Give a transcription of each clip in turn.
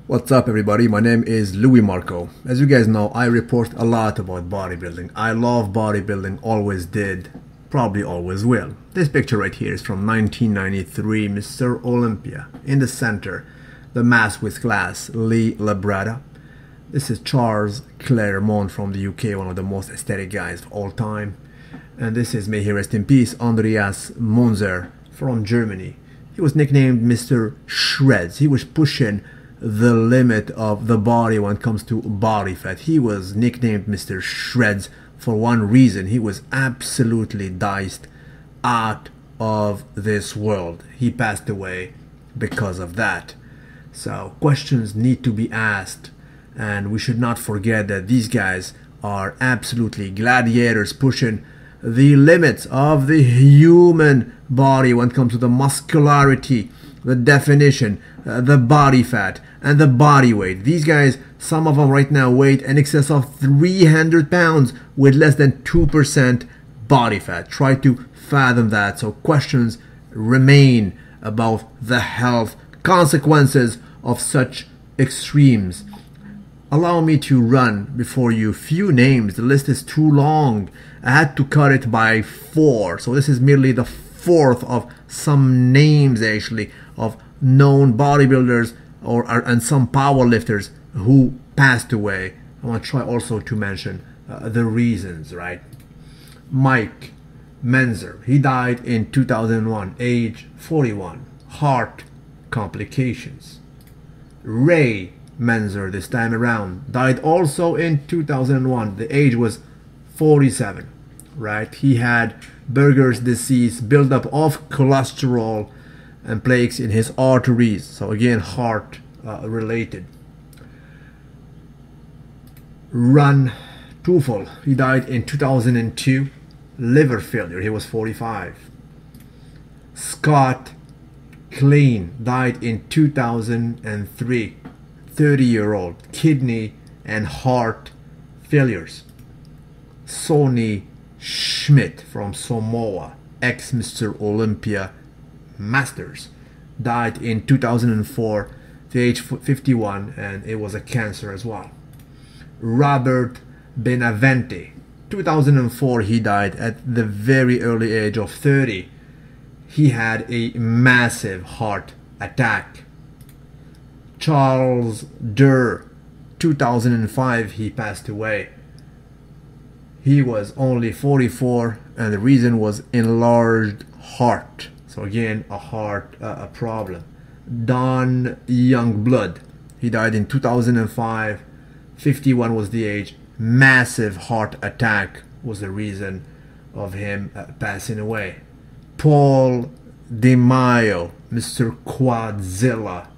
What's up everybody, my name is Louis Marco. As you guys know, I report a lot about bodybuilding. I love bodybuilding, always did, probably always will. This picture right here is from 1993, Mr. Olympia. In the center, the mask with glass, Lee Labrada. This is Charles Claremont from the UK, one of the most aesthetic guys of all time. And this is, may he rest in peace, Andreas Munzer from Germany. He was nicknamed Mr. Shreds. He was pushing the limit of the body when it comes to body fat. He was nicknamed Mr. Shreds for one reason. He was absolutely diced out of this world. He passed away because of that. So questions need to be asked, and we should not forget that these guys are absolutely gladiators pushing the limits of the human body when it comes to the muscularity, the definition, the body fat, and the body weight. These guys, some of them right now weigh in excess of 300 pounds with less than 2% body fat. Try to fathom that. So questions remain about the health consequences of such extremes. Allow me to run before you few names. The list is too long. I had to cut it by 4. So this is merely the fourth of some names actually of known bodybuilders and some power lifters who passed away. I want to try also to mention the reasons, right? Mike Menzer, he died in 2001, age 41, heart complications. Ray Menzer, this time around, died also in 2001. The age was 47, right? He had Berger's disease, buildup of cholesterol and plaques in his arteries. So again, heart related. Ron Tufel, he died in 2002, liver failure. He was 45. Scott Klein died in 2003, 30-year-old, kidney and heart failures. Sony Schmidt from Samoa, ex-Mr. Olympia Masters, died in 2004, the age 51, and it was a cancer as well. Robert Benavente, 2004, he died at the very early age of 30. He had a massive heart attack. Charles Durr, 2005, he passed away. He was only 44, and the reason was enlarged heart. So again, a heart problem. Don Youngblood, he died in 2005, 51 was the age. Massive heart attack was the reason of him passing away. Paul DeMaio, Mr. Quadzilla,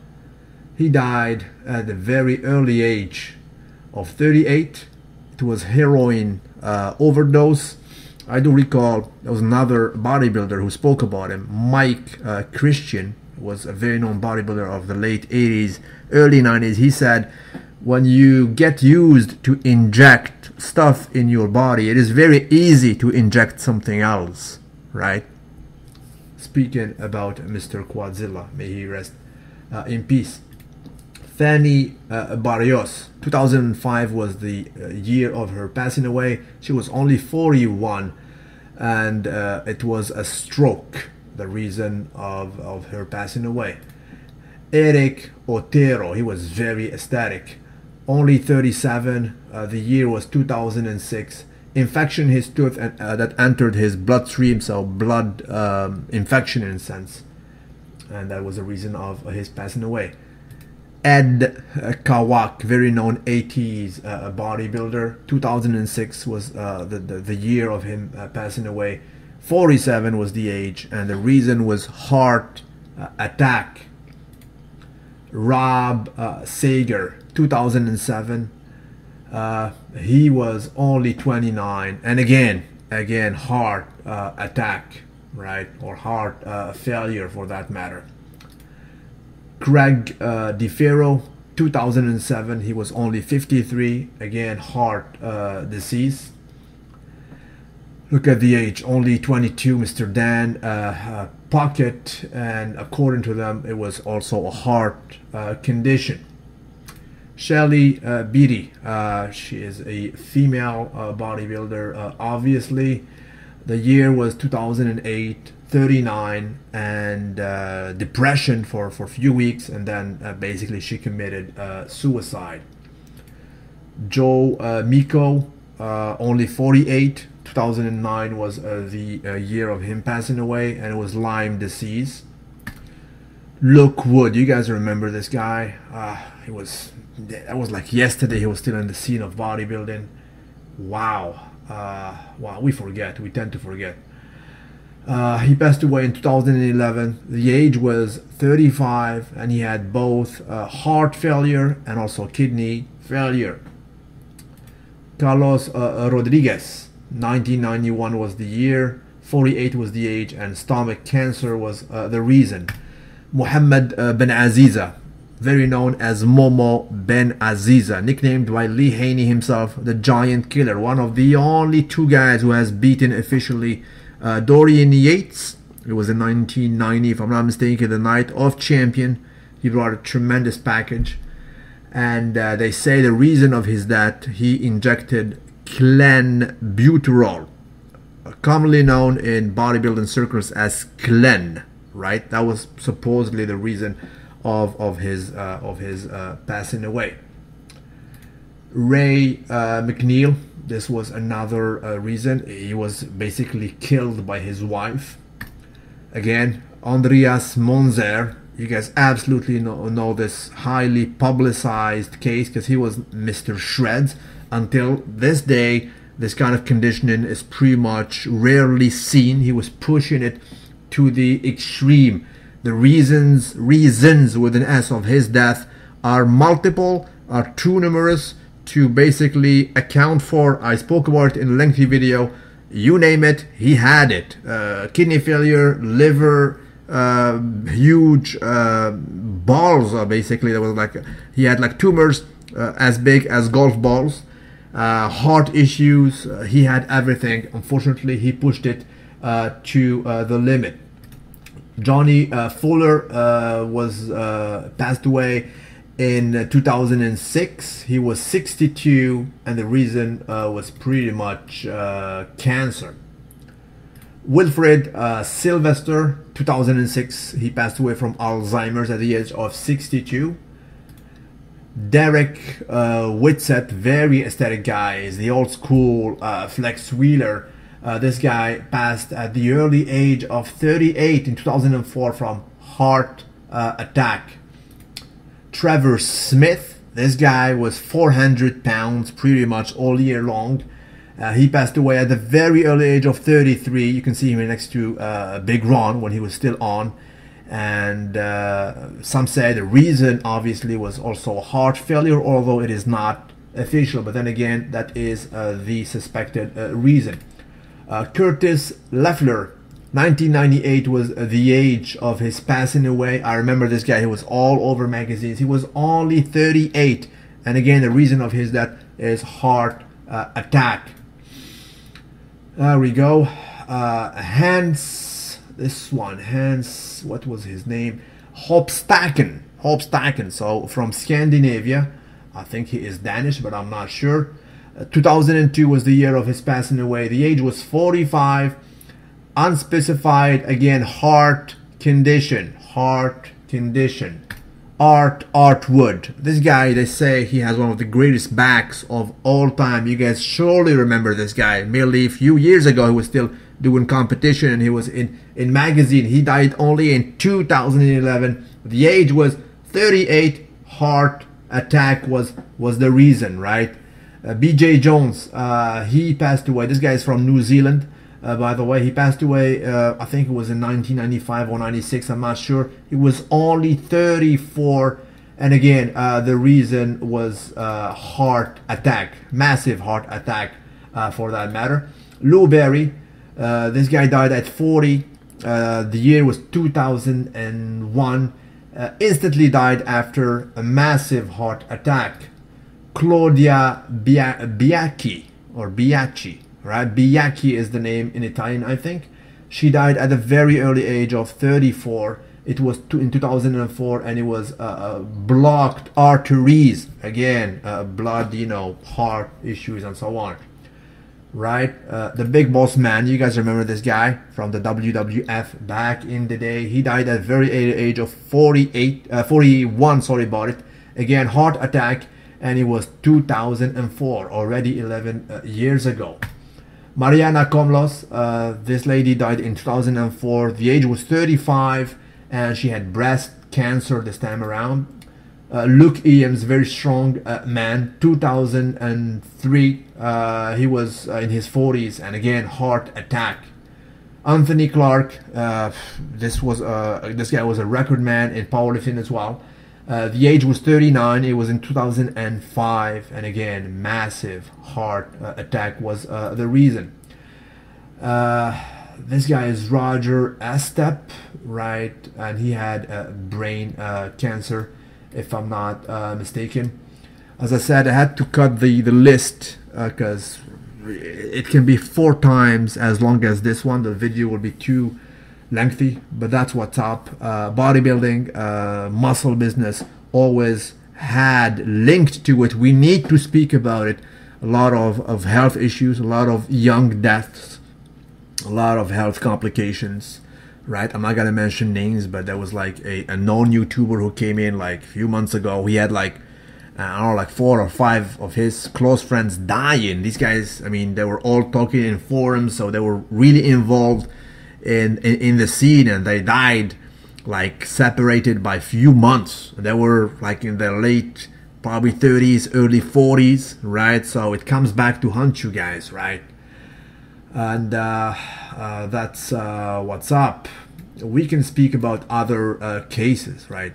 he died at the very early age of 38. It was heroin overdose. I do recall there was another bodybuilder who spoke about him. Mike Christian was a very known bodybuilder of the late 80s, early 90s. He said, when you get used to inject stuff in your body, it is very easy to inject something else, right? Speaking about Mr. Quadzilla, may he rest in peace. Fanny Barrios, 2005 was the year of her passing away. She was only 41, and it was a stroke, the reason of her passing away. Eric Otero, he was very aesthetic, only 37. The year was 2006. Infection in his tooth that entered his bloodstream, so blood infection in a sense, and that was the reason of his passing away. Ed Kawak, very known 80s bodybuilder. 2006 was the year of him passing away. 47 was the age, and the reason was heart attack. Rob Sager, 2007. He was only 29, and again heart attack, right, or heart failure for that matter. Greg DeFero, 2007, he was only 53, again heart disease. Look at the age, only 22. Mr. Dan Pocket, and according to them it was also a heart condition. Shelly Beatty, she is a female bodybuilder. Obviously, the year was 2008, 39, and depression for a few weeks, and then basically she committed suicide. Miko, only 48. 2009 was the year of him passing away, and it was Lyme disease. Luke Wood, you guys remember this guy? That was like yesterday. He was still in the scene of bodybuilding. Wow. Wow, we tend to forget. He passed away in 2011. The age was 35, and he had both heart failure and also kidney failure. Carlos Rodriguez, 1991 was the year, 48 was the age, and stomach cancer was the reason. Mohammed Ben Aziza, very known as Momo Ben Aziza, nicknamed by Lee Haney himself the Giant Killer, one of the only two guys who has beaten officially Dorian Yates. It was in 1990, if I'm not mistaken, the night of champion. He brought a tremendous package, and they say the reason of his death, he injected clenbuterol, commonly known in bodybuilding circles as Clen, right? That was supposedly the reason of his passing away. Ray McNeil, this was another reason. He was basically killed by his wife. Again, Andreas Monzer, you guys absolutely know this highly publicized case because he was Mr. Shreds. Until this day, this kind of conditioning is pretty much rarely seen. He was pushing it to the extreme. The reasons with an S of his death are multiple, are too numerous to basically account for. I spoke about it in a lengthy video. You name it, he had it. Kidney failure, liver, huge balls. Basically, there was like he had like tumors as big as golf balls. Heart issues. He had everything. Unfortunately, he pushed it to the limit. Johnny Fuller was passed away in 2006. He was 62, and the reason was pretty much cancer. Wilfred Sylvester, 2006, he passed away from Alzheimer's at the age of 62. Derek Whitsett, very aesthetic guy, is the old school flex wheeler. This guy passed at the early age of 38 in 2004 from heart attack. Trevor Smith, this guy was 400 pounds pretty much all year long. He passed away at the very early age of 33. You can see him next to Big Ron when he was still on. And some say the reason obviously was also heart failure, although it is not official. But then again, that is the suspected reason. Curtis Lafleur, 1998 was the age of his passing away. I remember this guy. He was all over magazines. He was only 38. And again, the reason of his death is heart attack. There we go. Hans, what was his name? Hopstaken. So from Scandinavia. I think he is Danish, but I'm not sure. 2002 was the year of his passing away. The age was 45. Unspecified, again, heart condition. Art Wood. This guy, they say he has one of the greatest backs of all time. You guys surely remember this guy. Merely a few years ago, he was still doing competition, and he was in magazine. He died only in 2011. The age was 38. Heart attack was the reason, right? BJ Jones, he passed away. This guy is from New Zealand, by the way. He passed away, I think it was in 1995 or 96, I'm not sure. He was only 34, and again, the reason was heart attack, massive heart attack for that matter. Lou Berry, this guy died at 40. The year was 2001. Instantly died after a massive heart attack. Claudia Biacchi, right? Biacchi is the name in Italian, I think. She died at a very early age of 34, It was in 2004, and it was blocked arteries, again, blood, you know, heart issues and so on, right? The Big Boss Man, you guys remember this guy from the WWF back in the day. He died at very age of 41, sorry about it. Again, heart attack, and it was 2004, already 11 years ago. Mariana Comlos, this lady died in 2004. The age was 35, and she had breast cancer this time around. Luke Eames, very strong man, 2003. He was in his 40s, and again, heart attack. Anthony Clark, this guy was a record man in powerlifting as well. The age was 39. It was in 2005, and again, massive heart attack was the reason. This guy is Roger Estep, right? And he had brain cancer, if I'm not mistaken. As I said, I had to cut the list because it can be 4 times as long as this one. The video will be too lengthy, but that's what's up. Bodybuilding, muscle business always had linked to it. We need to speak about it. A lot of health issues, a lot of young deaths, a lot of health complications, right? I'm not gonna mention names, but there was like a known YouTuber who came in like a few months ago. He had like, I don't know, like 4 or 5 of his close friends dying. These guys, I mean, they were all talking in forums, so they were really involved in the scene, and they died like separated by few months. They were like in their late probably 30s, early 40s, right? So it comes back to haunt you guys, right? And that's what's up. We can speak about other cases, right?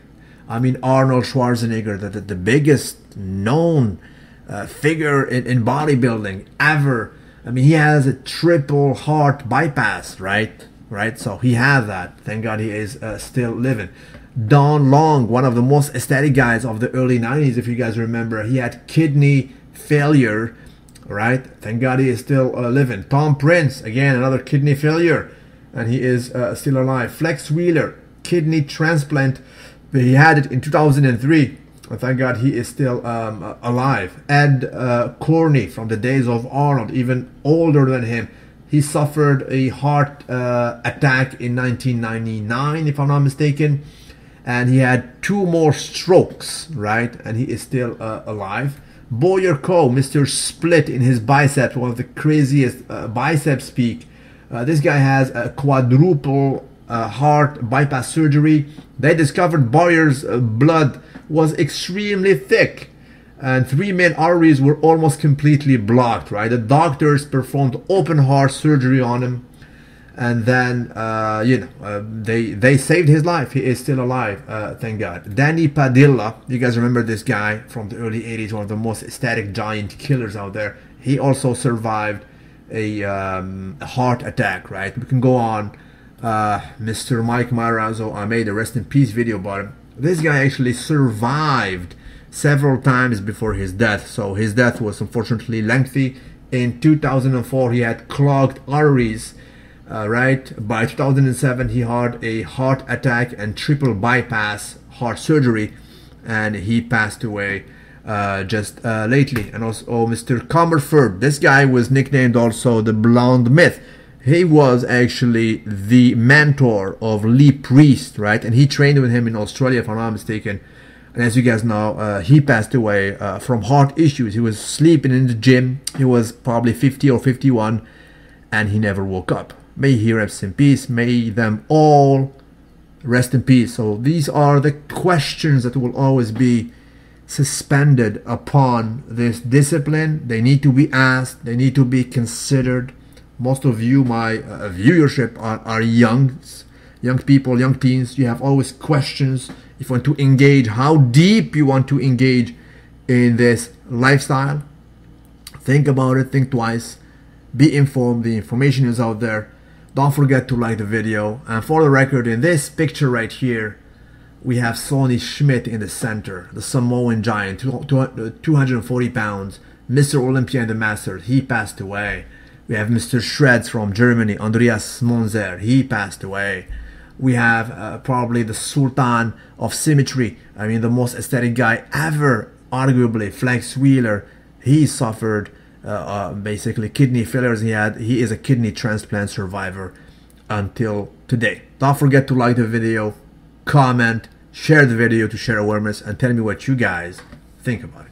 I mean, Arnold Schwarzenegger, the biggest known figure in bodybuilding ever. I mean, he has a triple heart bypass, right? So he has that. Thank God he is still living. Don Long, one of the most aesthetic guys of the early 90s, if you guys remember, he had kidney failure, right? Thank God he is still living. Tom Prince, again, another kidney failure, and he is still alive. Flex Wheeler, kidney transplant, but he had it in 2003. Thank God he is still alive. Ed Corney, from the days of Arnold, even older than him, he suffered a heart attack in 1999, if I'm not mistaken, and he had 2 more strokes, right? And he is still alive. Boyer Coe, Mr. Split in his biceps, one of the craziest biceps peak. This guy has a quadruple heart bypass surgery. They discovered Boyer's blood was extremely thick, and 3 main arteries were almost completely blocked, right? The doctors performed open heart surgery on him, and then they saved his life. He is still alive, thank God. Danny Padilla, you guys remember this guy from the early 80s, one of the most ecstatic giant killers out there. He also survived a heart attack, right? We can go on. Mr. Mike Marazzo, I made a rest in peace video about him. This guy actually survived several times before his death, so his death was unfortunately lengthy. In 2004 he had clogged arteries, right? By 2007 he had a heart attack and triple bypass heart surgery, and he passed away just lately. And also Mr. Comerford, this guy was nicknamed also the Blonde Myth. He was actually the mentor of Lee Priest, right? And he trained with him in Australia, if I'm not mistaken. And as you guys know, he passed away from heart issues. He was sleeping in the gym. He was probably 50 or 51, and he never woke up. May he rest in peace. May them all rest in peace. So these are the questions that will always be suspended upon this discipline. They need to be asked. They need to be considered. Most of you, my viewership are young people, young teens. You have always questions. If you want to engage, how deep you want to engage in this lifestyle, think about it, think twice, be informed. The information is out there. Don't forget to like the video. And for the record, in this picture right here, we have Sony Schmidt in the center, the Samoan giant, 240 pounds, Mr. Olympia and the Masters. He passed away. We have Mr. Shreds from Germany, Andreas Monzer. He passed away. We have probably the Sultan of Symmetry. I mean, the most aesthetic guy ever, arguably, Flex Wheeler. He suffered basically kidney failures. He is a kidney transplant survivor until today. Don't forget to like the video, comment, share the video to share awareness, and tell me what you guys think about it.